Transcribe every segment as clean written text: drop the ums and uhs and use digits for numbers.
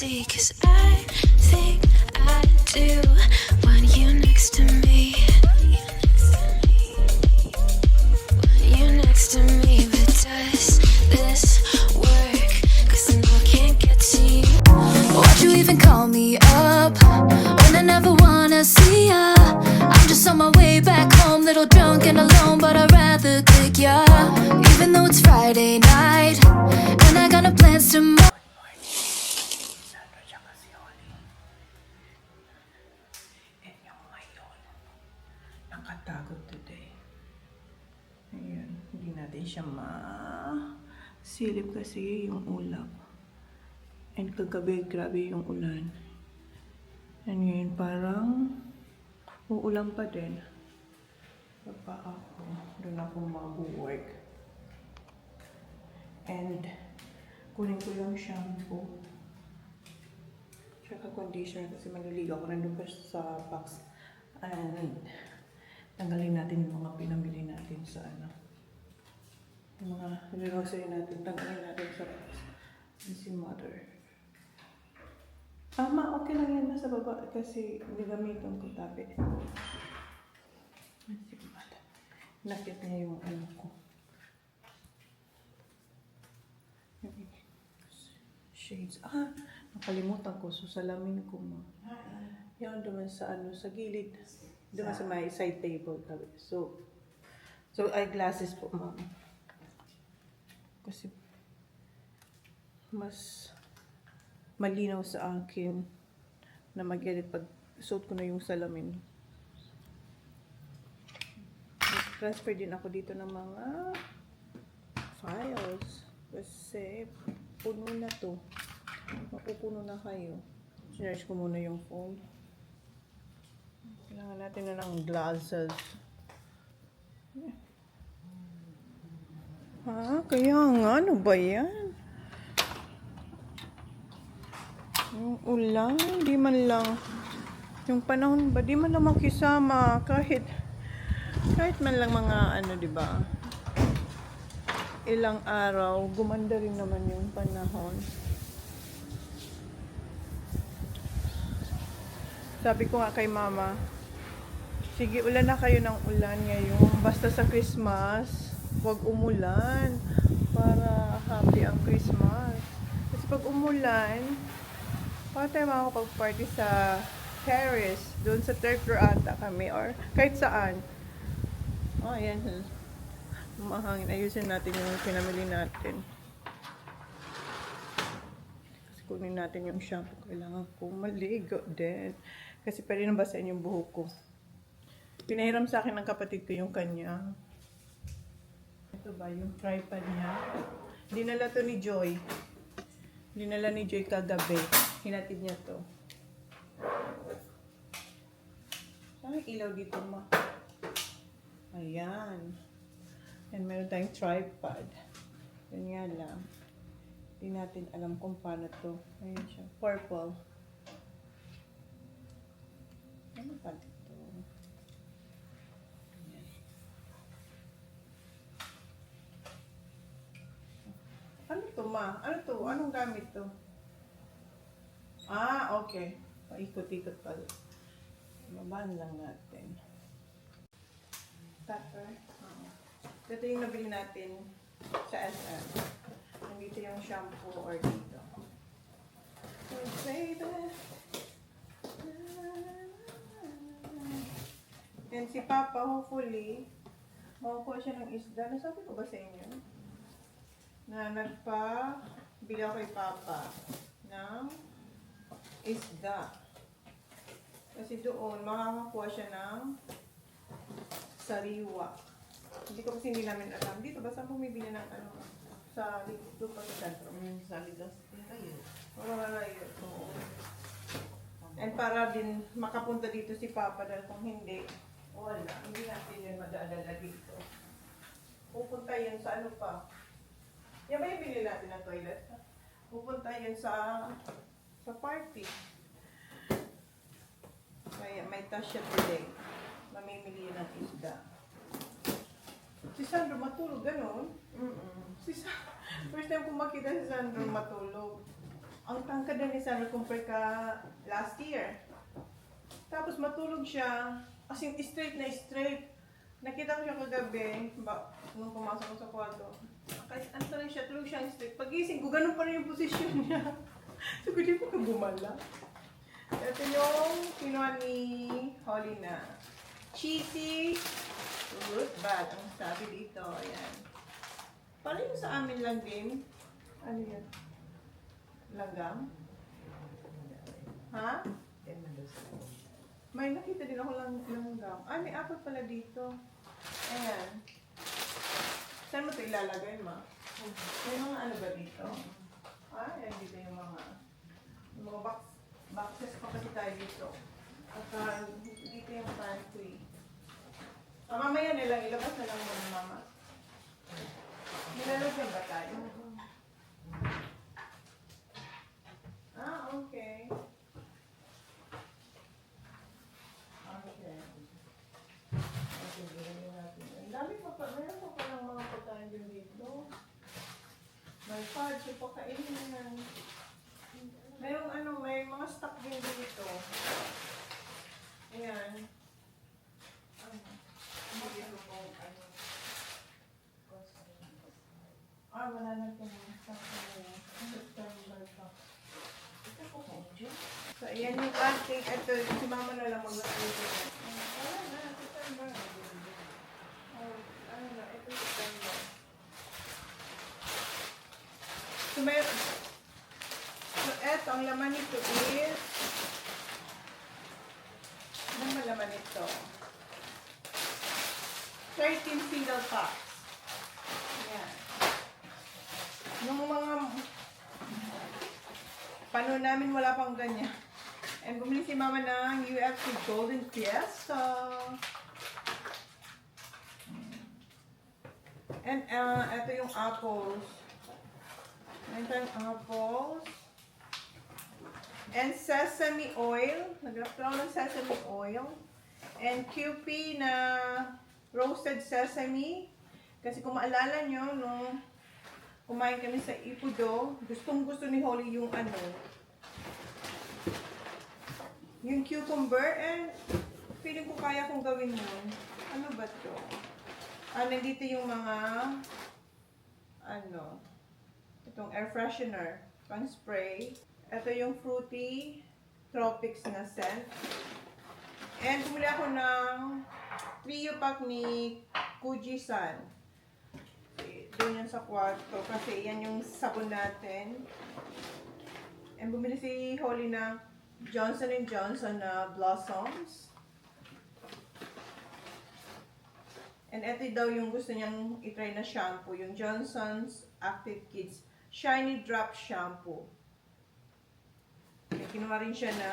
see, 'cause I think I do want you next to me. Want you next to me, but does this work? 'Cause I know I can't get to you. Why'd you even call me up when I never wanna see ya? I'm just on my way back home, little drunk and alone, but I'd rather click ya. Even though it's Friday night and I got no plans tomorrow. Nakatagod today. Ayan, hindi natin siya silip kasi yung ulap. And kagabi, grabe yung ulan. And ngayon parang uulan pa din. Baba ako, doon ako mag-work. And kunin ko yung shampoo. Tsaka conditioner kasi maniligaw ko nandun pa sa box. And tanggalin natin yung mga pinamili natin sa yung mga grocery natin, tanggalin natin sa box. And si mother. Okay lang yan nasa baba kasi nagamitan ko tabi. And si mother. Nakit niya yung ko. Shades. Nakalimutan ko. So, salamin ko mo. Yan naman sa sa gilid. Doon sa may side table. So eyeglasses po, ma'am. Kasi mas malinaw sa akin na mag-edit pag suot ko na yung salamin. Transfer din ako dito ng mga files. Kasi puno na to. Mapupuno na kayo. Sinerge ko muna yung phone. Kailangan natin na ng glasses. Kaya nga, ano ba yan? Yung ulan, di man lang. Yung panahon ba, di man lang makisama. Kahit man lang mga di ba? Ilang araw, gumanda rin naman yung panahon. Sabi ko nga kay mama, sige, ulan na kayo ng ulan ngayon. Basta sa Christmas, huwag umulan para happy ang Christmas. Kasi pag umulan, baka tayo makakapag-party sa terrace. Doon sa third floor ata kami or kahit saan. Ayan. Mahangin. Ayusin natin yung pinamili natin. Kasi kunin natin yung shampoo. Kailangan kong maligo din. Kasi pwede nang basahin yung buhok ko. Pinahiram sa akin ng kapatid ko yung kanya. Ito ba yung tripod niya? Dinala to ni Joy. Dinala ni Joy kagabi. Hinatid niya to. Saan ilaw dito, ma? Ayan. And meron tayong tripod. Yun nga lang. Hindi natin alam kung paano to. Ayan siya. Purple. Ano pa dito? Ayan. Ano to, ma? Ano to? Anong gamit to? Okay. Paikot-ikot pala. Babaan lang natin. Tupper. Ito yung nabili natin sa SM. Nandito yung shampoo or dito. And si Papa, hopefully, makukuha siya ng isda. Nasabi ko ba sa inyo? Na bili ako kay Papa ng isda. Kasi doon, makakakuha siya ng sariwa. Hindi namin alam. Dito, basta bumibili ng sa dito pa sa sentro. Sa Ligas, kayo. Malayo. Oo. And para din makapunta dito si Papa dahil kung hindi, wala. Hindi natin yun madadala dito. Pupunta yun sa pa. Yan ba yung bili natin ng toilet? Pupunta yun sa party. Kaya may task siya today. Mamimili yun ng isda. Si Sandro matulog, gano'n? First time kong makita si Sandro matulog. Ang tangkad na ni Sandra compare ka last year. Tapos matulog siya, as in straight na straight. Nakita ko siya kagabi, nung pumasok ko sa kwarto. Kahit ano rin siya, tulog siya straight. Pagising ko, ganun pa rin yung posisyon niya. So, hindi ko ka bumala. Ito yung kinuha ni Holly na cheesy root bag. Ang sabi dito, ayan. Paano yung sa amin lang din? Ano yan? Langgam? Ha? May nakita din ako langgam. Ah, may apple pala dito. Ayan. Saan mo ito ilalagay, ma? May mga ano ba dito? Ah, ayan dito yung mga boxes pa kasi tayo dito. At dito yung pantry. Mamaya nilang ilabas na lang muna, mama. Nilalagyan ba tayo? Ah, okay. Okay. Okay, bilhin natin. Ang dami pa pa. Meron pa pa ng mga pagkain din dito. May fudge, yung pagkainin. Merong may mga stock din dito. Ayan. Wala na ito mga stock na September pa. So, ayan yung ating, ito, si mama na lang mag-aalit. Wala na, September. Ano na, ito September. So, eto, ang laman nito is, ano ba laman nito? 13 single packs. Ayan. Nung mga panahon namin wala pang ganyan. And bumili si mama ng UFC Golden Fiesta. And ito yung apples. Ito yung apples. And sesame oil. Nag-draw ng sesame oil. And QP na roasted sesame. Kasi kung maalala nyo, nung kumain kami sa Ipudo, gustong-gusto ni Holly yung yung cucumber, and feeling ko kaya kong gawin yun. Ano ba to? Nandito yung mga, itong air freshener, pang spray. Ito yung fruity tropics na scent. And bumili ako ng trio pack ni Kuji-san. Doon yan sa kwarto kasi yan yung sabon natin. And bumili si Holly ng Johnson & Johnson na Blossoms. And ito daw yung gusto niyang itry na shampoo, yung Johnson's Active Kids Shiny Drop Shampoo. Kinuha rin siya na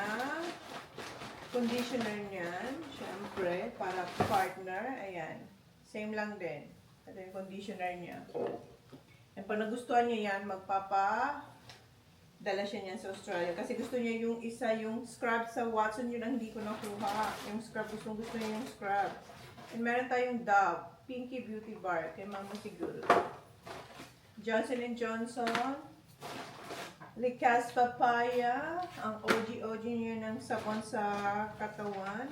conditioner niyan, syempre, para partner. Ayan, same lang din. Ito yung conditioner niya. And pag nagustuhan niya yan, dala siya niyan sa Australia. Kasi gusto niya yung yung scrub sa Watson, yun ang hindi ko nakuha. Yung scrub, gusto niya yung scrub. And meron tayong Dove, Pinky Beauty Bar, kay mama siguro. Johnson & Johnson, Licas Papaya, ang OG niya ng sabon sa katawan.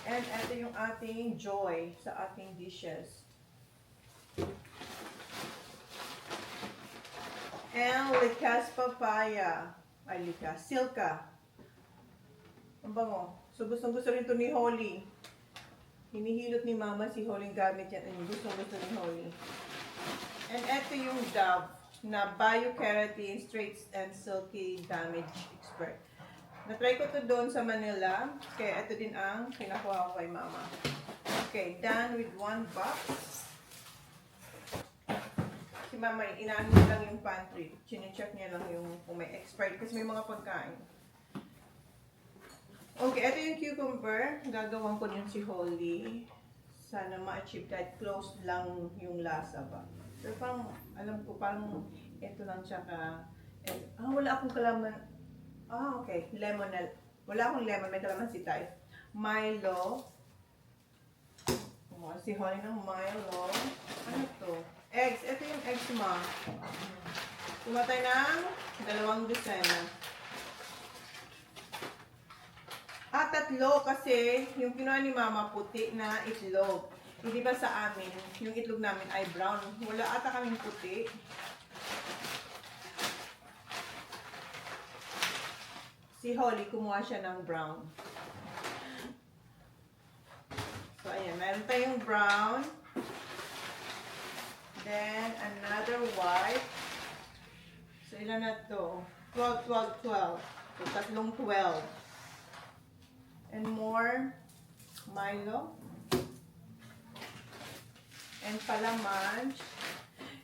And ito yung ating Joy sa ating dishes. And Licas Papaya. Ay, Licas. Silka. Ang bango. So, gustong-gusto rin ito ni Holly. Hinihilot ni Mama si Holly gamit yan. Ang gustong-gusto ni Holly. And ito yung Dove na Bio-Keratin Straight and Silky Damage Expert. Na-try ko to doon sa Manila. Kaya ito din ang pinakuha ko kay Mama. Okay, done with one box. Si Mama, inaano niya lang yung pantry. Chine-check niya lang yung kung may expired kasi may mga pagkain. Okay, ito yung cucumber. Gagawin ko yun si Holly. Sana ma-achieve kahit close lang yung lasa ba. Pero parang, alam ko, parang ito lang tsaka, wala akong kalaman. Okay, lemon na. Wala akong lemon, may kalamansi tayo. Milo. Si Holly ng Milo. Ano to? Eggs. Ito yung eggs, ma. Kumatay ng 2 dosena. Tatlo kasi yung kinuha ni Mama puti na itlog. Hindi ba sa amin, yung itlog namin ay brown. Wala ata kaming puti. Si Holly, kumuha siya ng brown. So, ayan. Meron tayong brown. Then, another white. So, ilan na to? 12, 12, 12. So, tatlong 12. And more Milo. And palaman.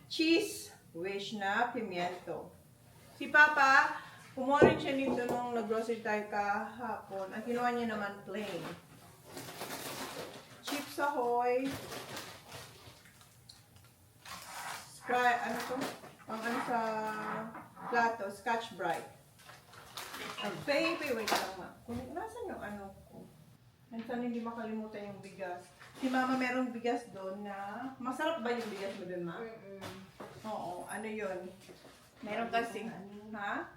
Cheese. Wish na pimiento. Si Papa, kumuha rin siya nito nung nag-grocery tayo kahapon. Ang kinuha niya naman plain. Chips Ahoy. Ano to? Ang ano sa plato, Scotch Brite. Baby, wait lang ma. Nasaan yung ano ko? Minsan hindi makalimutan yung bigas. Si Mama merong bigas doon na... Masarap ba yung bigas mo doon, Ma? Oo, ano yun? Meron kasi... Ha?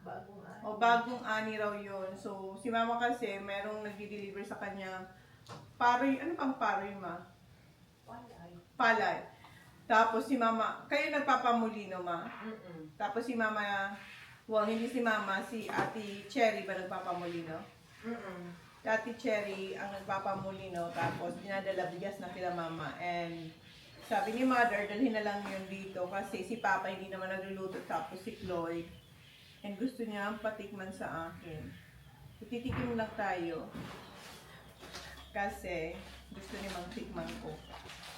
Bagong ani raw yun. So, si Mama kasi merong nagdi-deliver sa kanya paroy. Ano pang paroy, Ma? Palay. Tapos si Mama... Kayo nagpapamulino, Ma? Tapos si Mama... Well, hindi si Mama, si Ate Cherry ba nagpapamulino? Si Ate Cherry ang nagpapamulino, tapos dinadala bigas na kila Mama. And sabi ni Mother, dalhin na lang yun dito kasi si Papa hindi naman nagluluto, tapos si Chloe. And gusto niya patikman sa akin. So, titikim lang tayo. Kasi gusto niya magtikman ko.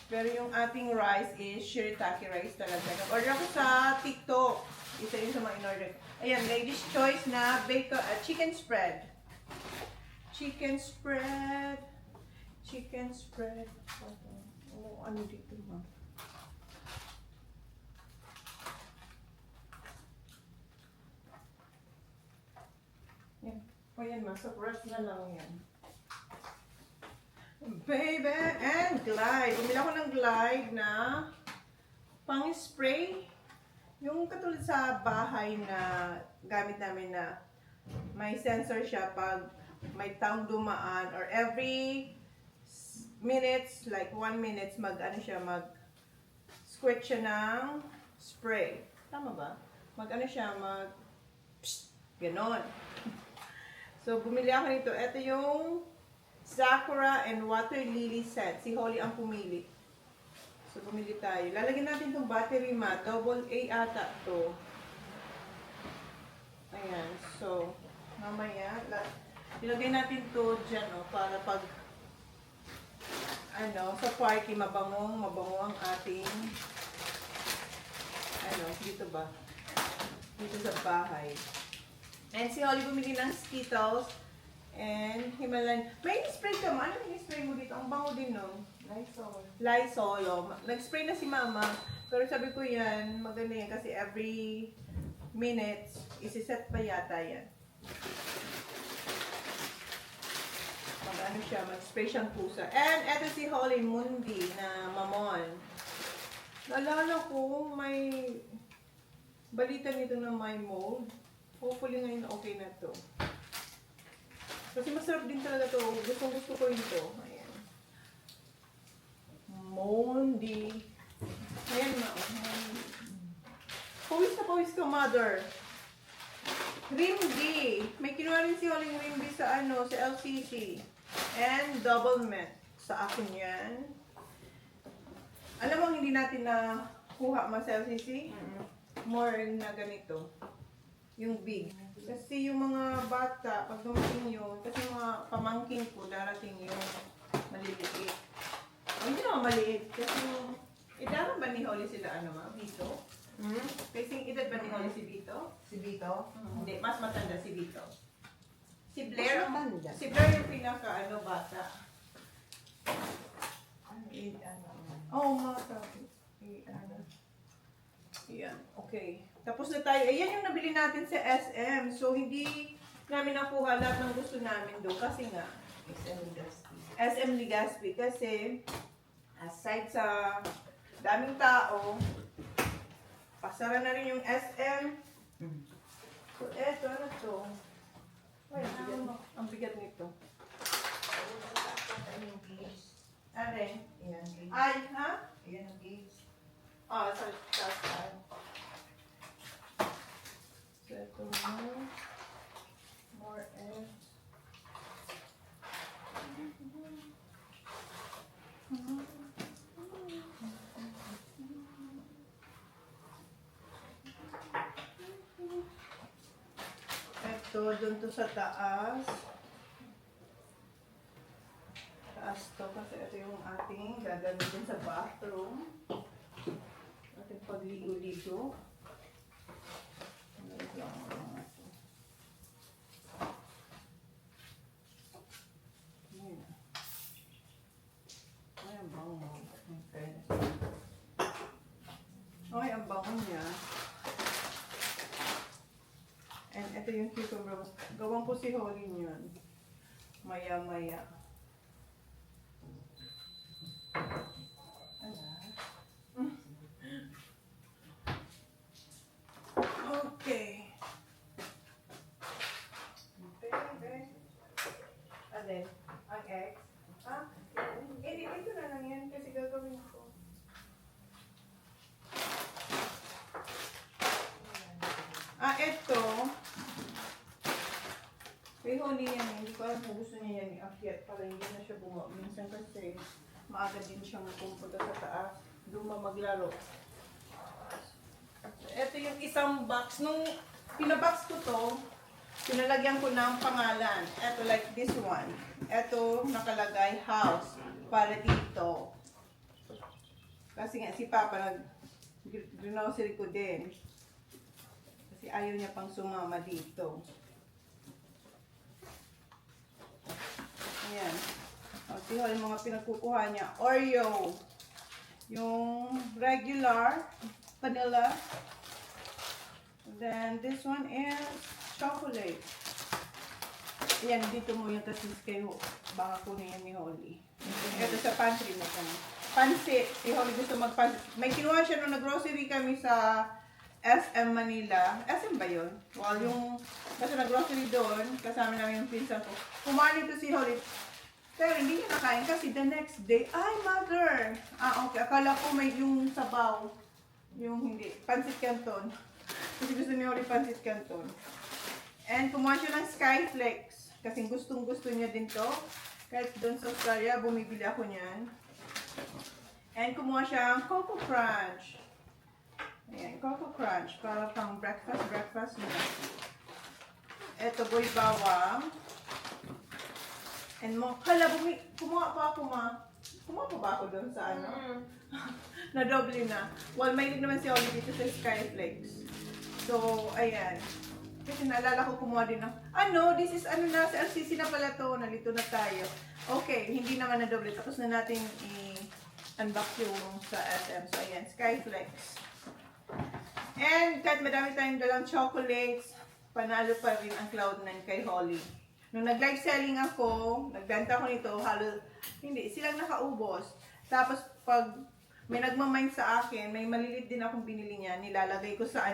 Pero yung ating rice is shirataki rice talaga. Nag-order ako sa TikTok. Isa yun sa mga in-order. Ayan, ladies' choice na bacon, chicken spread. Chicken spread. Chicken spread. Oh, ano dito ba? Yan. O yan, masarap na lang yan. Baby, and Glide. Bumili ako ng Glide na pang-spray. Yung katulad sa bahay na gamit namin na may sensor siya pag may taong dumaan or every minutes, like 1 minute, mag-ano siya, mag-squirt siya ng spray. Tama ba? Mag-ano siya, psst, ganon. So, bumili ako nito. Ito yung Sakura and Water Lily set. Si Holly ang pumili. So, bumili tayo. Lalagyan natin itong battery mat. Double A ata to. Ayan. So, mamaya, ilagay natin to dyan, oh, para pag, sa party, mabango ang ating, dito ba? Dito sa bahay. And si Holly bumili ng Skittles and Himalayan. May spray ka mo? Ano yung spray mo dito? Ang bango din nun. Lysol. Nag-spray na si Mama. Pero sabi ko yan, maganda yan kasi every minutes, isi-set pa yata yan. Mag-ano siya, mag-spray siyang pusa. And eto si Holly Mundi na mamon. Naalala ko, may balita nito na may mold. Hopefully ngayon okay na to. Kasi masarap din talaga to. Gusto ko ito. Ayan. Mondi. Ayan na. Pawis na pawis ka, mother. Rimdi. May kinuha rin si Holing Rimdi sa sa LCC. And double mint. Sa akin yan. Alam mo, hindi natin na kuha sa LCC? More na ganito. Yung big. Kasi yung mga bata, pag dumating yun, kasi mga pamangkin ko, darating yung maliliit. Hindi naman maliit. Kasi yung, idaran ba ni Holly sila, Vito? Kasi yung edad ba ni Holly si Vito? Si Vito? Hindi, mas matanda si Vito. Si Blair, Mas matanda? si Blair yung pinaka, bata. Mata. Ayan, okay. Tapos na tayo. Ayan yung nabili natin sa SM. So, hindi namin nakuha lahat ng gusto namin doon. Kasi nga, SM Legazpi. Kasi, aside sa daming tao, pasara na rin yung SM. to, doon to sa taas. Taas to, kasi ito yung ating gagamitin sa bathroom. Ating pagligo-ligo. Wait lang, mga to. Ayan. Ay, ang bango. Okay. Ay, ang bango niya. And ito yung cucumber. Gawang ko si Holly niyan. Maya-maya. Okay. Okay. Alin? Ang eggs? Ah, ito na lang yan kasi gagawin ko. Ito. Kay Holly yan, hindi ko alam kung gusto niya yan i-akyat para hindi na siya bumaba. Minsan kasi maaga din siyang pumunta sa taas. Doon maglaro. Ito yung isang box. Nung pinabox ko to, pinalagyan ko ng pangalan. Ito like this one. Ito nakalagay house para dito. Kasi nga si Papa nag-grocery ko din. Kasi ayaw niya pang sumama dito. Ayan. Okay, yung mga pinagkukuha niya. Oreo. Yung regular. Vanilla. And then this one is chocolate. Ayan, dito mo yung tasis kayo. Baka kunin yan ni Holly. Ito sa pantry mo kami. Pansit. Si Holly gusto magpansit. May kinuha siya nung nag-grocery kami sa SM Manila. SM ba yun? Well, yung kasi nag-grocery doon, kasama namin yung pinsan ko. Kumain ito si Holly. Pero hindi niya nakain kasi the next day, ay mother! Okay. Akala ko may yung sabaw. Yung hindi. Pansit Canton. Kasi gusto niya ulit pansit Canton. And kumuha siya ng Skyflex. Kasi gustong gusto niya din to. Kahit doon sa Australia, bumibili ako niyan. And kumuha siya ng Coco Crunch. Ayan, Coco Crunch. Para pang breakfast niya. Ito, boy bawang. And mo, kumuha pa ako Kumuha pa ba ako doon sa ano? Na doble na. Well, may naman si Holly dito sa Skyflex. So, ayan. Kasi naalala ko kumuha din ng, this is na, sa LCC na pala to. Nalito na tayo. Okay, hindi naman na doble. Tapos na natin i-unbox yung sa SM. So, ayan, Skyflex. And kahit madami tayong dalang chocolates, panalo pa rin ang Cloud9 kay Holly. Nung nag-live selling ako, nagbenta ko nito, hindi, silang nakaubos. Tapos pag may nagmamind sa akin, may malilit din akong binili niya, nilalagay ko sa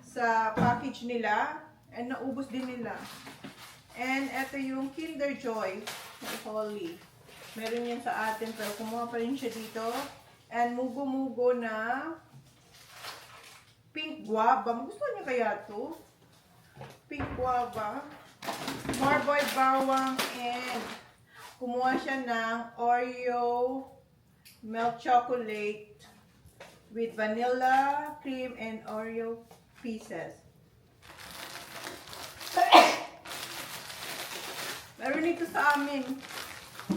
sa package nila, and naubos din nila. And ito yung Kinder Joy ng Holly. Meron yan sa atin, pero kumuha pa rin siya dito. And mugo-mugo na pink guava. Gusto niya kaya to? Pink guava. Marboy bawang, and kumuha siya ng Oreo milk chocolate with vanilla cream and Oreo pieces. Meron ito sa amin.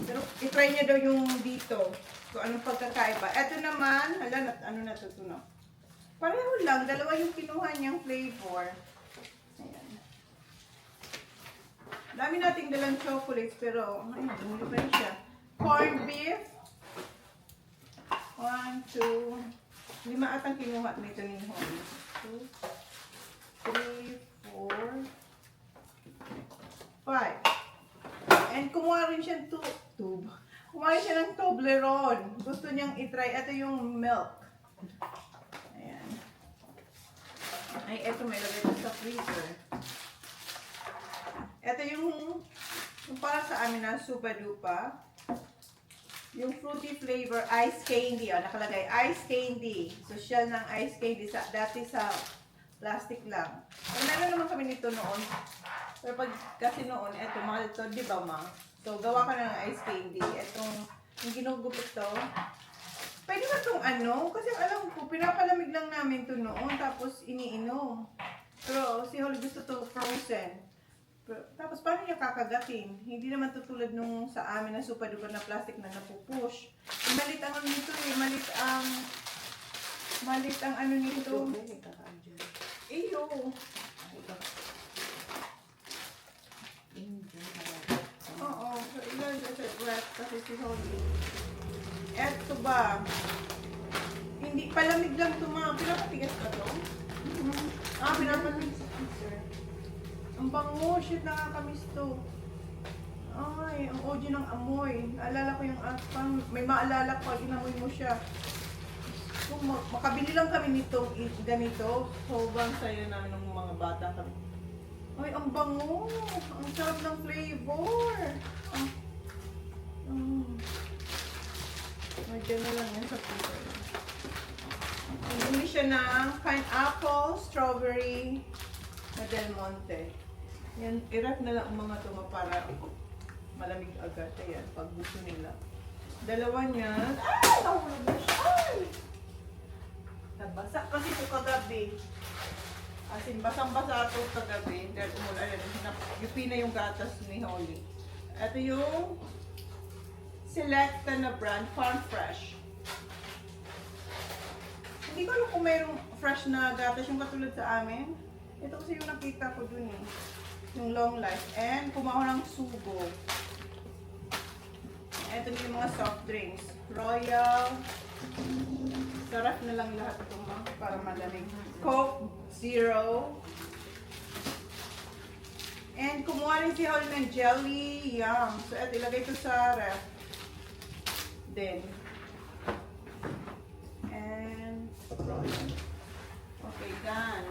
Pero itry niya daw yung dito. So, anong pagkakaiba. Ito naman, ano na to, no? Pareho lang, dalawa yung kinuha niyang flavor. Ayan. Dami nating dalang chocolates, pero, ayun, hindi pa rin siya. Corned beef. 1, 2, 5 atang kinuha nito ni Holly. 2, 3, 4, 5. And kumuha rin siya kumuha rin siya ng Toblerone. Gusto niyang itry. Ito yung milk. Ayan. Ay, ito may lagay ito sa freezer. Ito yung para sa amin na Super Dupa. Yung fruity flavor ice candy. O, nakalagay ice candy. Social ng ice candy. Dati sa plastic lang. So, meron naman kami nito noon. Pero pag kasi noon, eto, mahal to, di ba ma? So, gawa ka na ng ice candy. Etong, yung ginugupit to. Pwede ba itong Kasi alam ko, pinapalamig lang namin to noon. Tapos, iniinom. Pero, si Holly gusto to frozen. frozen. Tapos paano niya kakagatin? Hindi naman tutulad nung sa amin na super-duper na plastic na napupush. Malit ang ano nito eh. Malit ang ano nito. Iyo. Oo. Ilan sa wet kasi si Holly. Eto ba? Hindi, palamig lang ito mga. Pinapatigas ka to? Pinapatigas. Ang bango, shit, nakakamiss to. Ay, ang audio ng amoy. Naalala ko yung aspang, may maalala ko pag inamoy mo siya. Kung makabili lang kami nito, ganito, sobrang saya namin ng mga bata kami. Ay, ang bango! Ang sarap ng flavor! Medyo na lang yan sa flavor. Bumili siya ng pineapple, strawberry, na Del Monte. Yan, i-wrap na lang ang mga tuma para malamig agad. Ayan, pag gusto nila. Dalawa niyan. Ay! Nahulog na siya! Ay! Nabasa kasi ito kagabi. As in, basang-basa ito kagabi. Dahil umulan. Yupi na yung gatas ni Holly. Ito yung Selecta na brand, Farm Fresh. Hindi ko alam kung mayroong fresh na gatas yung katulad sa amin. Ito kasi yung nakita ko dun eh. Yung long life. And kumaho ng sugo. Ito na yung mga soft drinks. Royal. Sarap na lang lahat ito para malamig. Coke Zero. And kumuha rin si Holly ng jelly. Yum. So ito, ilagay ito sa ref. Then. And Royal. Okay, done.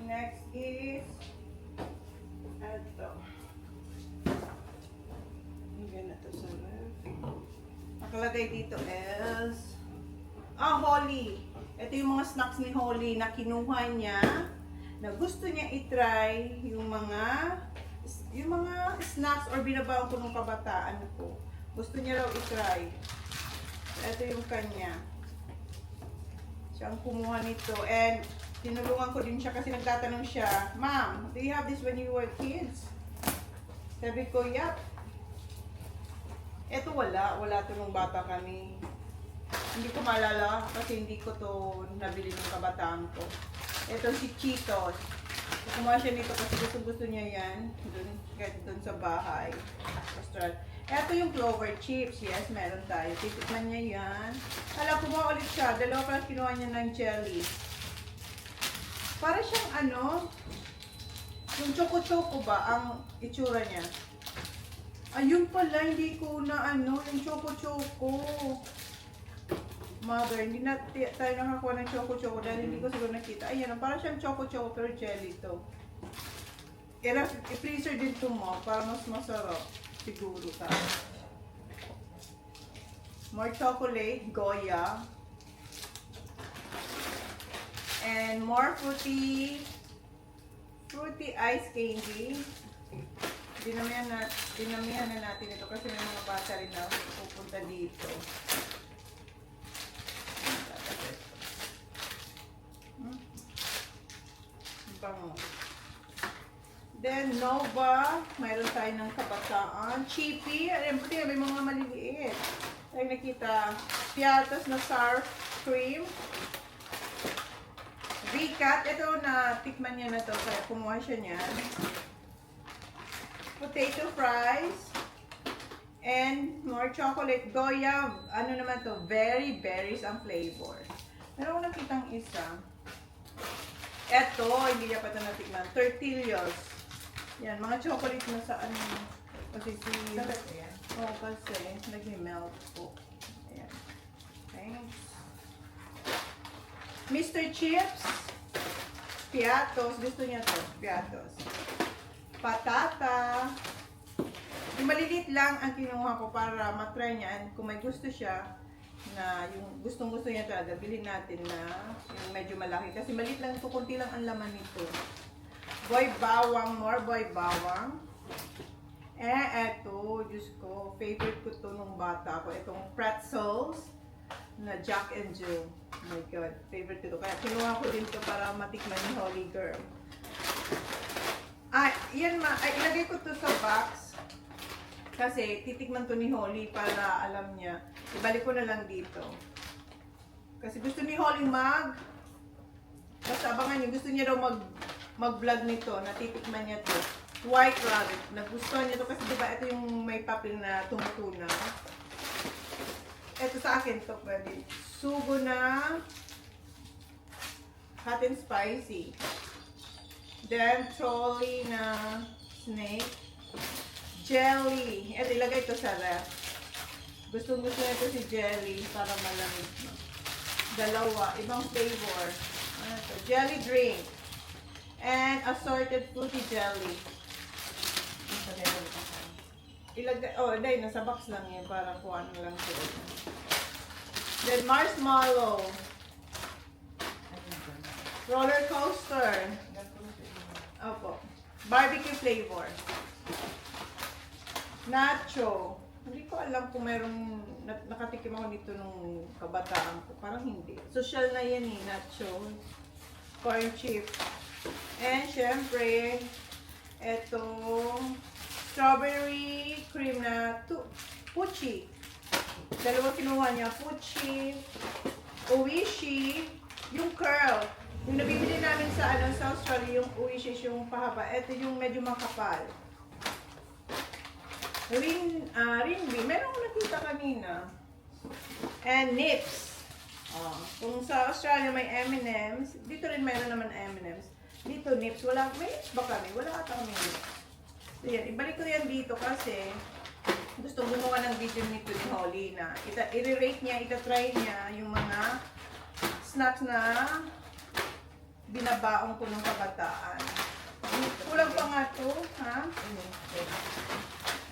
Next is ito. Hinggan na ito sa ref. Nakalagay dito is Holly. Ito yung mga snacks ni Holly na kinuha niya na gusto niya i-try yung mga snacks or binabaon ko nung kabataan ko. Gusto niya raw i-try. Ito yung kanya. Siya ang kumuha nito. And tinulungan ko din siya kasi nagtatanong siya, Ma'am, do you have this when you were kids? Sabi ko, yep. Ito wala. Wala to nung bata kami. Hindi ko maalala kasi hindi ko to nabili nung kabataan ko. Ito si Cheetos. Kumuha siya nito kasi gusto niya yan. Doon sa bahay. Restaurant. Ito yung Clover Chips. Yes, meron tayo. Titikman niya yan. Kumuha ulit siya. Dalawa pala kinuha niya ng jelly. Para siyang yung choco-choco ba ang itsura niya? Ayun pala, hindi ko na yung choco-choco. Mother, hindi na tayo nakakuha ng choco-choco dahil hindi ko siguro nakita. Ayan, para siyang choco-choco pero jelly to. I-freezer din to mo para mas masarap. Siguro tayo. More chocolate, Goya. And more fruity ice candy. Dinamihan na natin ito kasi may mga bata rin na pupunta dito. Bango. Then Nova, mayroon tayo ng kabataan. Chippy, ayan po may mga maliliit. Tayo nakita, Piatos na sour cream. Vicat, ito na tikman niya na to kaya kumuha siya niyan. Potato fries. And more chocolate. Goya, ano naman to? Very berries ang flavor. Meron ko nakitang isa. Eto, hindi niya pa ito natikman. Tortillas. Yan, mga chocolate na sa kasi kasi nag-melt po. Ayan. Thanks. Mr. Chips. Piatos. Gusto niya to. Piatos. Patata. Yung maliliit lang ang kinuha ko para matry niya. And kung may gusto siya, na yung gustong-gusto niya talaga, bilhin natin na yung medyo malaki. Kasi maliit lang ito, kunti lang ang laman nito. Boy bawang, more boy bawang. Eto, Diyos ko, favorite ko to nung bata ko. Itong pretzels na Jack and Jill. Oh my God, favorite ko to. Kaya kinuha ko din to para matikman ni Holy Girl. Yan ilagay ko to sa box. Kasi titikman to ni Holly para alam niya. Ibalik ko na lang dito. Kasi gusto ni Holly basta abangan niyo, gusto niya daw mag-vlog nito, natitikman niya to. White rabbit. Nagustuhan niya to kasi diba ito yung may papel na tumutunaw. Ito sa akin to pwede. Sugo na hot and spicy. Then trolley na snake. Jelly. Ito ilagay ito sa ref. Gusto nito si jelly para malamig. Dalawa. Ibang flavor. Ano to? Jelly drink. And assorted fruity jelly. Ilagay, dahil nasa box lang yan para kung ano lang ito. Then marshmallow. Roller coaster. Opo. Barbecue flavor. Nacho. Hindi ko alam kung merong nakatikim ako nito nung kabataan ko. Parang hindi. Social na yan nacho. Corn chip. And syempre, etong strawberry cream na puchi. Dalawa kinuha niya. Puchi, Oishi, yung curl. Yung nabibili namin sa Australia, yung Oishi yung pahaba. Ito yung medyo makapal. Rinbi. Meron ko nakita kanina. And nips. Kung sa Australia may M&M's, dito rin meron naman M&M's. Dito nips. May nips ba kami? Wala ata kami nips. So yan, ibalik ko yan dito kasi gusto gumawa ng video nito ni Holly na i-rate niya, ita-try niya yung mga snacks na binabaong ko ng kabataan. Kulang pa nga to, ha?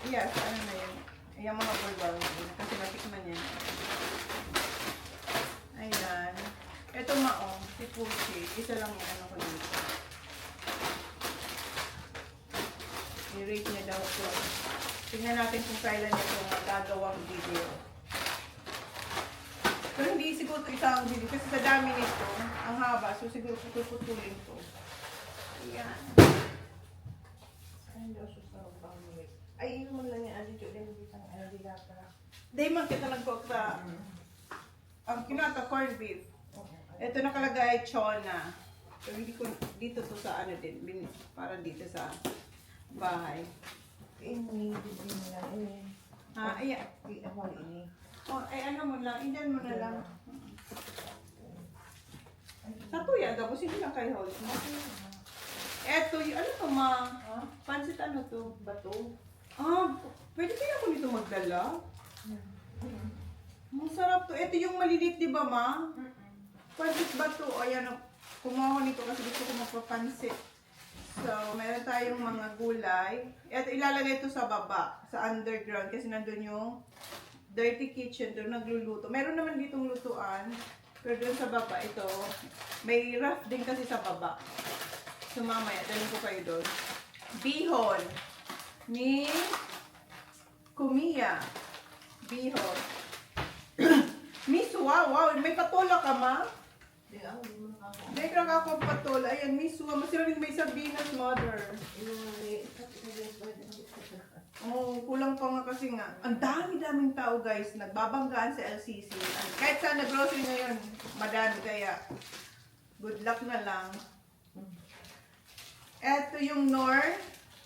Yes, ano na yun. Ayan mga bulbal kasi natikman yan. Ayan. Ito maong, si Puchi. Isa lang yung ano ko dito. I-rate niya daw ito. Tingnan natin kung kailan ito magagawang video. Pero hindi siguro ito isang video kasi sa dami nito, ang haba. So siguro putulin ito. Ayan. Ay, yun mo lang yung attitude. Dahil man kita nag-cook sa ang kinata corned beef. Ito nakalagay chona. So hindi ko dito to sa ano din, para dito sa bahay. Ini ayan. Ano mo lang, indian mo na lang. Sa tuya, tapos hindi lang kayo house mo. Eto, ano to ma? Pansit ano to? Bato? Pwede kaya ako nito magdala? Masarap to. Ito yung maliliit, di ba ma? Pansit bato. O yan, kumuha ko nito kasi gusto ko magpapansit. So, meron tayong mga gulay. Ito, ilalagay ito sa baba, sa underground, kasi nandun yung dirty kitchen, doon nagluluto. Meron naman ditong lutuan, pero doon sa baba, ito, may ref din kasi sa baba. So, mamaya, dalhin ko kayo doon. Bihon ni Kumiya. Bihon. Miss, wow, may patola ka, ma? Hindi ka ako patola. Ayan, miswa. Masira rin may sardinas, mother. Kulang pa nga kasi nga. Ang dami-daming tao, guys. Nagbabanggaan sa LCC. Kahit saan nag-grocery ngayon, madami. Kaya, good luck na lang. Ito yung Knorr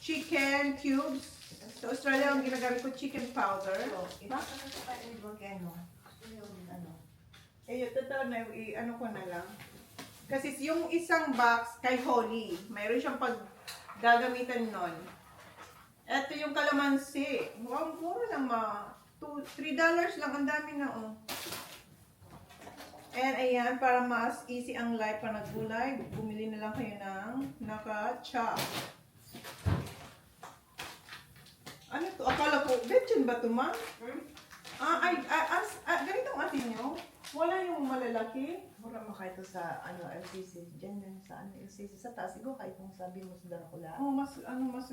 chicken cubes. Sa Australia, ang ginagamit ko chicken powder. Totoo na, ano ko na lang. Kasi yung isang box kay Holly, mayroon siyang paggagamitan nun. Ito yung kalamansi. Wow, mura lang $3 lang, ang dami na And ayan, para mas easy ang life pa naggulay, bumili na lang kayo ng naka-chop. Ano to? Akala ko, lechon ba to ma? Ganitong asin nyo? Wala yung malalaki. Mura mo kahit sa LCC, dyan yan sa LCC. Sa taas, siguro kahit kung sabi mo sa Dracula. Oh, mas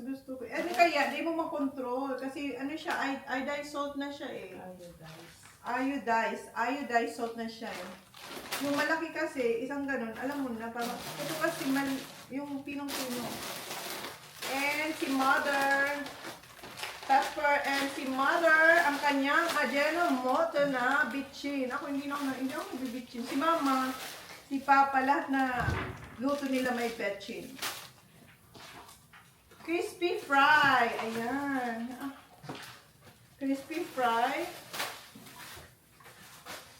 gusto ko. Ano kaya, di mo makontrol. Kasi ano siya, iodized salt na siya eh. Iodized salt na siya eh. Yung malaki kasi, isang ganun, alam mo na, parang, ito kasi yung pinong-pino. And si Mother, Pepper, and si Mother, ang kanyang Ajinomoto na bitchin. Ako hindi ako nabibitchin. Si Mama, si Papa, lahat na luto nila may betchin. Crispy fry. Ayan. Crispy fry.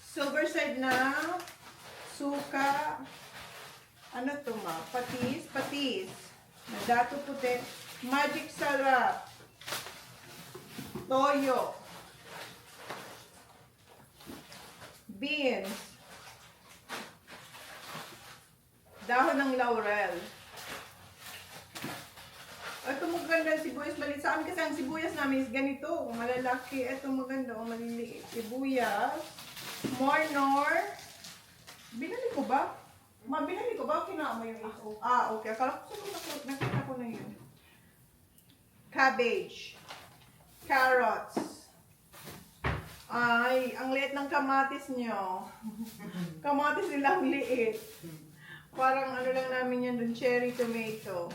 Silver side na suka. Ano to ma? Patis. Dato puti. Magic sarap. Toyo. Beans. Dahon ng laurel. Ito maganda sibuyas maliit. Sa amin kasi ang sibuyas namin is ganito. Malalaki. Ito maganda o maliliit. Sibuyas. More nor. Binali ko ba? Binali ko ba? Kinaa mo yung iso? Okay. Akala ko nakita ko na yun. Cabbage. Carrots. Ay, ang liit ng kamatis nyo. Kamatis nilang liit. Parang ano lang namin yan dun, cherry tomato.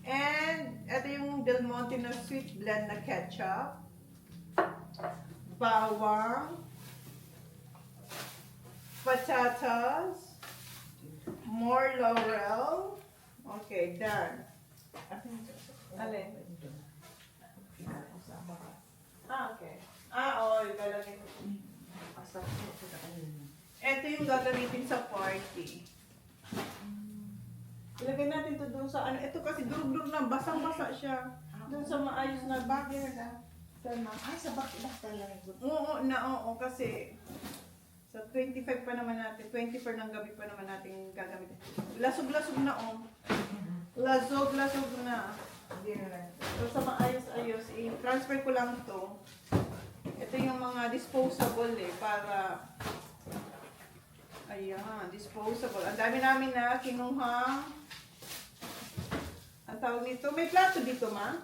And, ito yung Del Monte na sweet blend na ketchup. Bawang. Patatas. More laurel. Okay, done. Alin? Okay. Ilalagay ko. Ito yung gagamitin sa party. Ilagay natin to doon sa ano. Ito kasi durug-durug na, basang-basa siya. Doon sa maayos na bagay na. Sa bakta lang. Oo, kasi sa 25 pa naman natin, 24 ng gabi pa naman natin gagamitin. Lasog-lasog na Lasog-lasog na. So sa maayos-ayos, i-transfer ko lang to. Ito yung mga disposable para ayan, disposable. Ang dami namin na kinuha. Ang tawag nito, may plato dito ma?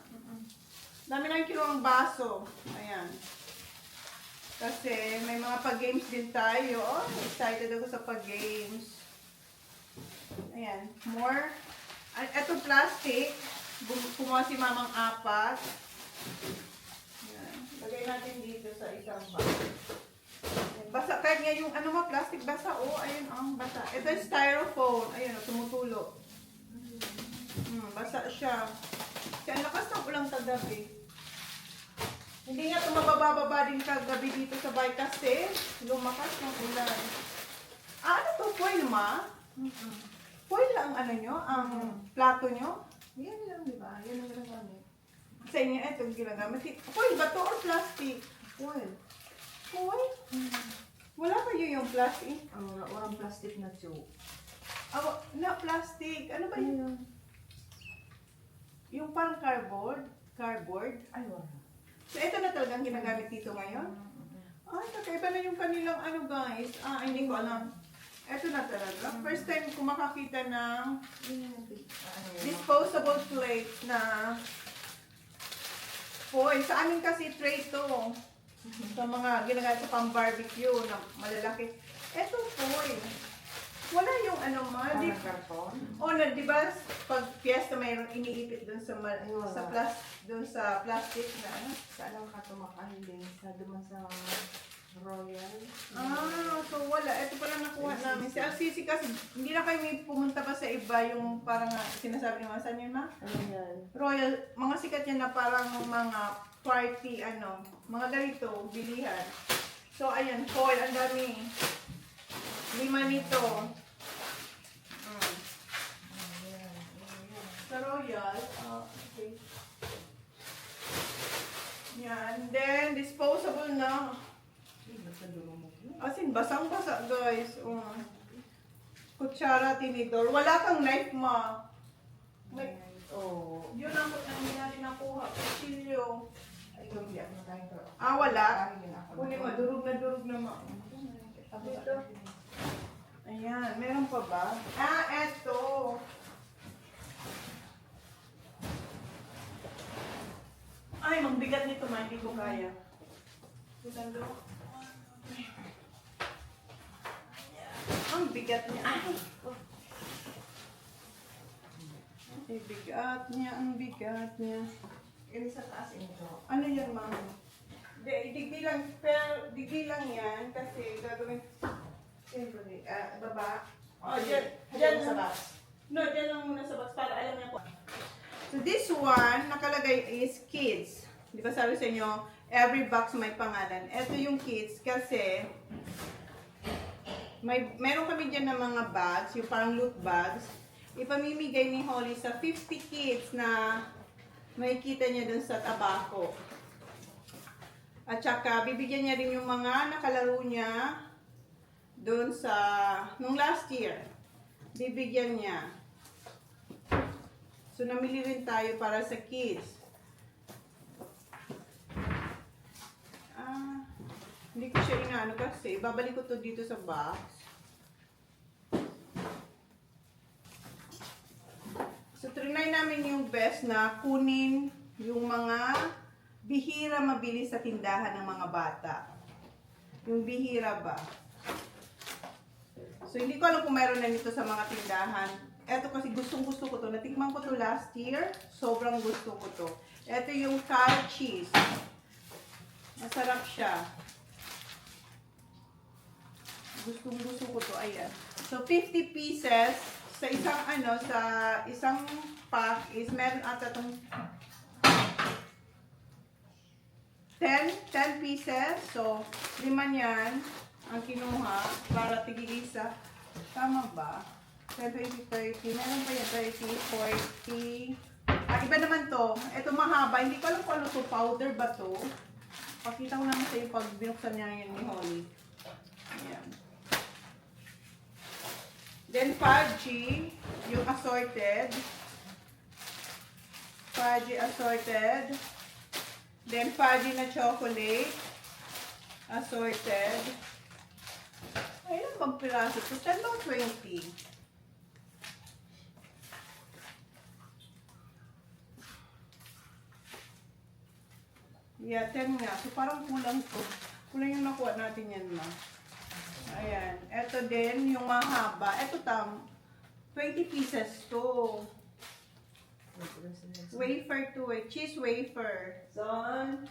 Dami namin kinuha ang baso. Ayan. Kasi may mga pag-games din tayo. Excited ako sa pag-games. Ayan, more. Ito plastic. Kumuha si mamang 4. Ayan. Lagay natin dito sa isang bag. Basa, kahit nga yung plastic basa. Ayun ang basa. Ito yung styrofoam. Ayun, tumutulo. Basa siya. Kasi ang lakas ng ulang kagabi. Hindi nga tumababa din kagabi dito sa bahay kasi lumakas ng ulan. Ano to? Foil ma? Foil lang ang plato nyo? Yan lang, di ba? Yan ang ginagamit. Sa inyo, ito ang ginagamit. Foil ba to or plastic? Foil. Foil? Wala kayo yung plastic? Walang plastic na tube. Na plastic. Ano ba yun? Yung parang cardboard? Ay, wala. So, ito na talagang ginagamit dito ngayon? Ay, kakaiba na yung kanilang guys. Hindi ko alam. Ito na talaga. First time ko makakita ng disposable plate na foil. Sa amin kasi tray to. Sa mga ginagamit sa pang-barbecue na malalaki. Ito foil. Wala yung Parang karton? di ba pag fiesta mayroong iniipit doon sa plastic na Saan lang ka tumakahiling? Duman sa Royal? So wala. Ito pala nakuha namin. Si LCC kasi, hindi na kayo may pumunta pa sa iba yung parang sinasabi ni Saan yun ma? Royal. Mga sikat yan na parang mga party, mga ganito, bilihan. So ayan, foil. Ang dami. 5 nito. Sa Royal. Okay. Yan. Then, disposable na. As in, basang-basa, guys. Kutsara, tinidor. Wala kang knife, ma. Yun ang hindi natin nakuha. Kutsilyo. Wala. Uli, madurog na, ma. Dito. Ayan, meron pa ba? Ah, eto. Ay, magbigat nito ma, hindi ko kaya. Sandalo. Ang bigat niya. Ay! Ang bigat niya, ang bigat niya. Ini sa taas ito. Ano yan, ma'am? Digdi lang, pero digdi lang yan kasi gagawin. Siyempre, baba. Oh, dyan sa lang. taas. No, dyan lang muna sa box para alam niya po. So this one, nakalagay is kids. Di ba sabi sa inyo, every box may pangalan. Ito yung kids kasi meron kami dyan ng mga bags, yung parang loot bags. Ipamimigay ni Holly sa 50 kids na makikita niya dun sa tabako. At saka, bibigyan niya rin yung mga nakalaro niya dun sa, nung last year. Bibigyan niya. So, namili rin tayo para sa kids. Hindi ko siya inaano kasi, babalik ko to dito sa box. So, trinay namin yung best na kunin yung mga bihira mabili sa tindahan ng mga bata. Yung bihira ba? So, hindi ko alam kung mayroon na nito sa mga tindahan. Ito kasi gustong-gusto ko to. Natikman ko to last year. Sobrang gusto ko to. Ito yung car cheese. Masarap siya. Gustong-gusto ko to. Ayan. So, 50 pieces sa isang sa isang pack is meron ata itong 10 pieces. So, 5 yan ang kinuha para tigil-isa. Tama ba? 10, 20, 30. Meron pa yan. 30, 40. Iba naman to. Ito mahaba. Hindi ko alam kung ano to. Powder ba to? Pakita ko naman sa iyo pag binuksan niya yan ni Holly. Ayan. Then, fudgy. Yung assorted. Fudgy assorted. Then, fudgy na chocolate. Assorted. Ay, ilan bang piraso ito? 10 lang 20. Yeah, 10 nga. So, parang kulang to. Kulang yung nakuha natin yan, ma. Ayan. Ito din, yung mahaba. Ito 20 pieces to. Wafer to eh. Cheese wafer. Son.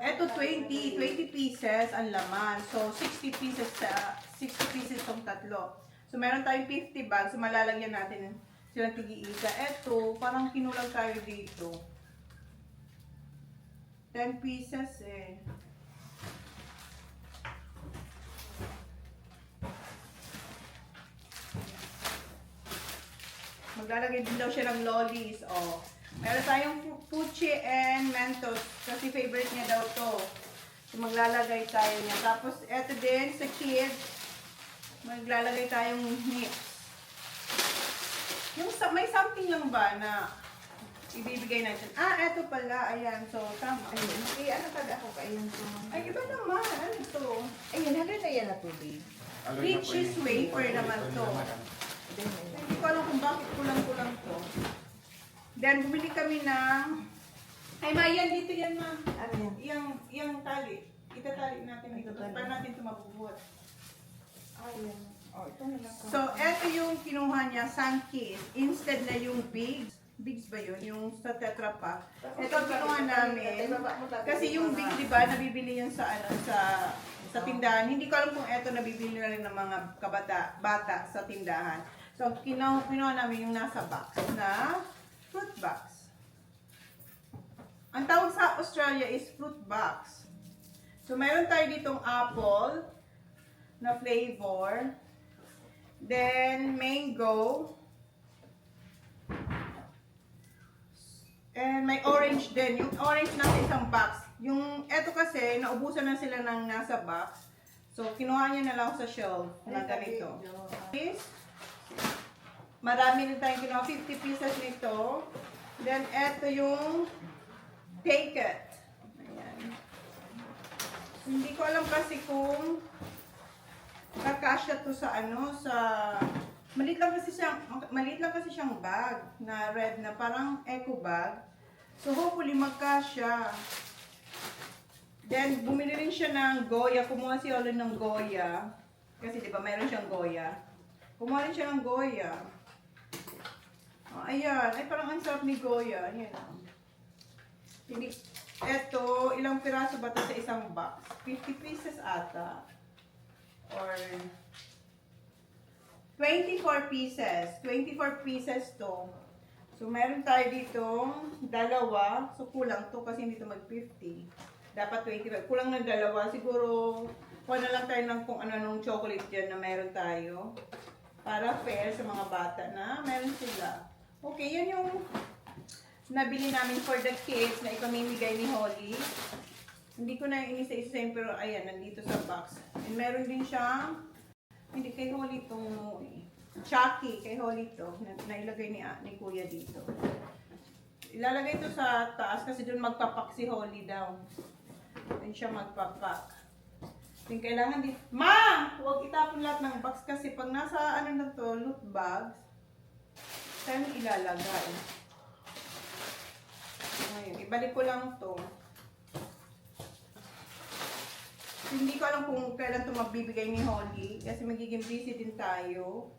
Ito 20 pieces ang laman. So 60 pieces tong tatlo. So meron tayong 50 bags. So malalagyan natin silang tigi-isa. Ito, parang kinulang tayo dito. 10 pieces eh. Maglalagay din daw siya ng lollies. Oh. Meron tayong Pucci and Mentos. Kasi favorite niya daw to. So, maglalagay tayo niya. Tapos, eto din sa kids. Maglalagay tayong nips. Yung may something lang ba na ibibigay natin? Eto pala. Ayan. So, tama. Ayun. Ano taga ako kayo to? Ay, iba naman. Ano to? Ayun, hagad na yan na tubig. Peaches wafer naman to. Hindi ko alam kung bakit kulang-kulang to. Then, bumili kami ng... Ay, Mayan, dito yan, ma. Ano yan? Yung tali. Itatali natin dito. Tapos para natin ito mabubuhat. Ayun. Oh, ito na lang. So, eto yung kinuha niya, Sunkist. Instead na yung Bigs. Bigs ba yun? Yung sa Tetra Pak. Ito ang kinuha namin. Kasi yung Bigs, di ba, nabibili yun sa tindahan. Hindi ko alam kung eto nabibili na rin ng mga bata sa tindahan. So, kinuha namin yung nasa box na fruit box. Ang tawag sa Australia is fruit box. So, mayroon tayo ditong apple na flavor. Then, mango. And may orange din. Yung orange nasa isang box. Yung, eto kasi, naubusan na sila ng nasa box. So, kinuha niya na lang sa shelf na ganito. Marami rin tayong kinuha. 50 pieces nito. Then, eto yung take it. Ayan. Hindi ko alam kasi kung kasya to sa ano, sa maliit lang kasi siyang bag na red na parang eco bag. So hopefully magkasya. Then bumili rin siya ng Goya, kumuha si Olo ng Goya. Kasi 'di ba mayroon siyang Goya. Kumuha rin siya ng Goya. Oh, ayan, ay parang ang sarap ni Goya. Ayan. Eto, ilang piraso ba ito sa isang box? 50 pieces ata. Or 24 pieces. 24 pieces to. So, meron tayo dito dalawa. So, kulang to kasi hindi to mag-50. Dapat 25. Kulang ng dalawa. Siguro, kuha na lang tayo ng kung ano nung chocolate dyan na meron tayo. Para fair sa mga bata na meron sila. Okay, yan yung nabili namin for the kids na ipamimigay ni Holly. Hindi ko na inisa-isa pero ayan, nandito sa box. And meron din siyang, hindi kay Holly itong Chucky, kay Holly ito, nailagay ni Kuya dito. Ilalagay ito sa taas kasi doon magpapak si Holly daw. Doon siya magpapak. Yung kailangan din, Ma! Huwag itapon lahat ng box kasi pag nasa ano na to, loot bags, saan ilalagay? Ngayon, ibalik ko lang to. Hindi ko alam kung kailan ito magbibigay ni Holly kasi magiging busy din tayo.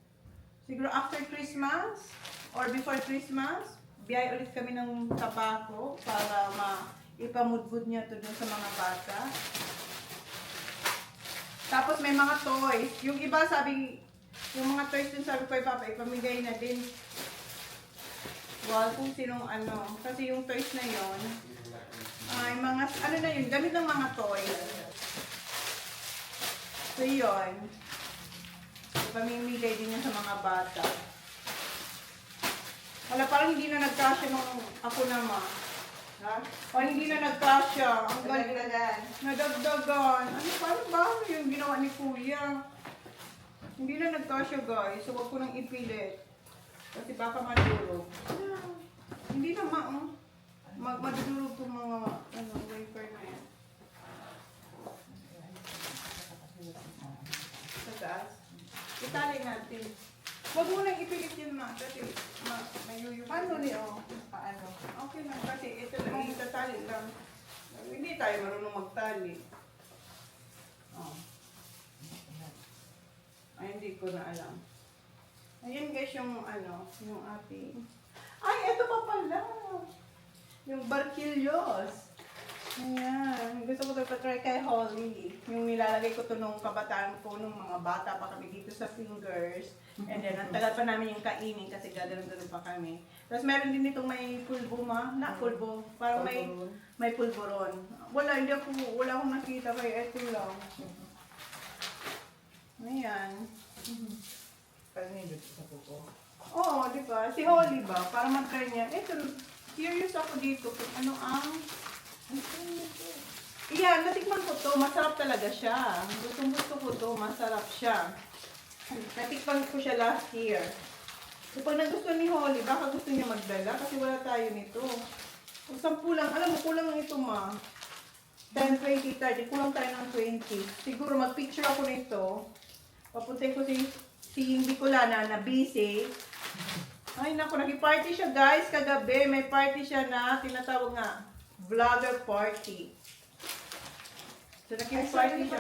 Siguro after Christmas or before Christmas, biyay ulit kami ng tabako para ipamudbud niya ito dun sa mga bata. Tapos may mga toys. Yung iba sabi, yung mga toys dun sabi ko ay Papa, ipamigay na din. Well, kung sinong ano. Kasi yung toys na yon ay mga, ano na yun, gamit ng mga toys. So yun, pamimigay din yan sa mga bata. Wala, parang hindi na nagkasya nung ako naman. Ha? O hindi na nagkasya. Ang galing. Nadagdagan. Ano, paano ba yung ginawa ni Kuya? Hindi na nagkasya guys, so wag ko nang ipilit. Kasi baka madurog. Hindi naman, madudurog itong mga wafer na yan. Sa taas. Itali natin. Huwag mo nang ipilit yun kasi mayuyup. Paano niyo? Paano? Okay lang kasi ito lang, itatali lang. Hindi tayo marunong magtali. Oh. Ay, hindi ko na alam. Ayan guys yung yung ating... Ay, ito pa pala! Yung barquillos. Ayan. Gusto ko ito try kay Holly. Yung nilalagay ko to nung kabataan ko, nung mga bata pa kami dito sa fingers. And then, ang tagal pa namin yung kainin kasi gano'n pa kami. Tapos meron din itong may pulbo pulbo. Parang may pulburon. Wala akong nakita kaya ito lang. Ayan. Parang nindot sa pupo. Oo, di ba? Si Holly ba? Para mag-try niya. Ito, curious ako dito kung ano ang... Iyan, natikman ko to. Masarap talaga siya. Gusto ko to. Masarap siya. Natikman ko siya last year. So, pag nagustuhan ni Holly, baka gusto niya magdala kasi wala tayo nito. Kung 10 lang, alam mo, kulang lang ito ma. 10, 20, 30. Kulang tayo ng 20. Siguro mag-picture ako nito. Papuntay ko si hindi ko na busy. Ay naku, nag-party siya guys kagabi. May party siya na tinatawag nga vlogger party. So nag-party siya.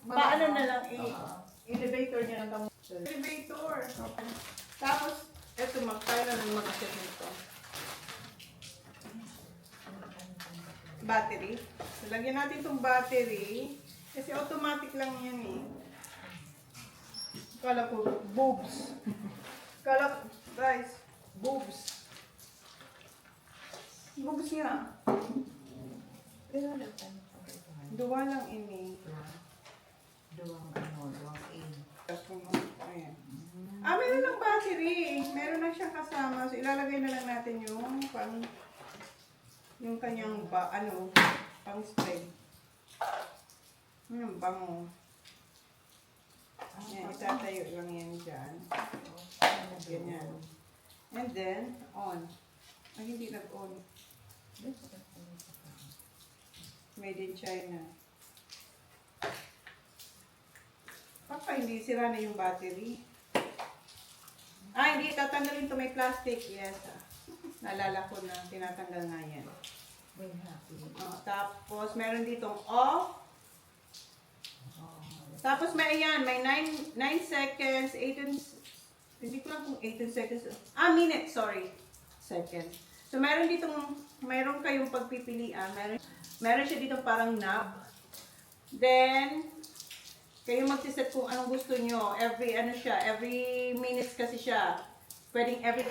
Paano na lang elevator niya ng kamo. Elevator. Tapos, eto magtayo na ng mag-set nito. Battery. So, lagyan natin itong battery. Kasi automatic lang yan eh. Kala ko, boobs. Guys, boobs. Boobs nga. Duwa lang ini. Duwang in. Ayan. Meron ng battery. Meron na siyang kasama. So, ilalagay na lang natin yung kanyang pang spray. Bango. Yan, itatayo lang yan dyan. Ganyan. And then, on. Ay, hindi nag-on. Made in China. Papa, hindi sira na yung battery. Hindi, tatanggalin to may plastic. Yes. Naalala ko na, tinatanggal nga yan. When happy. Tapos, meron ditong off. Tapos, may 9 seconds, 18, hindi ko lang kung 18 seconds. Minute, sorry. Seconds. So, meron kayong pagpipilian. Meron siya dito parang knob. Then, kayo magsiset kung anong gusto nyo. Every minutes kasi siya. Pwedeng every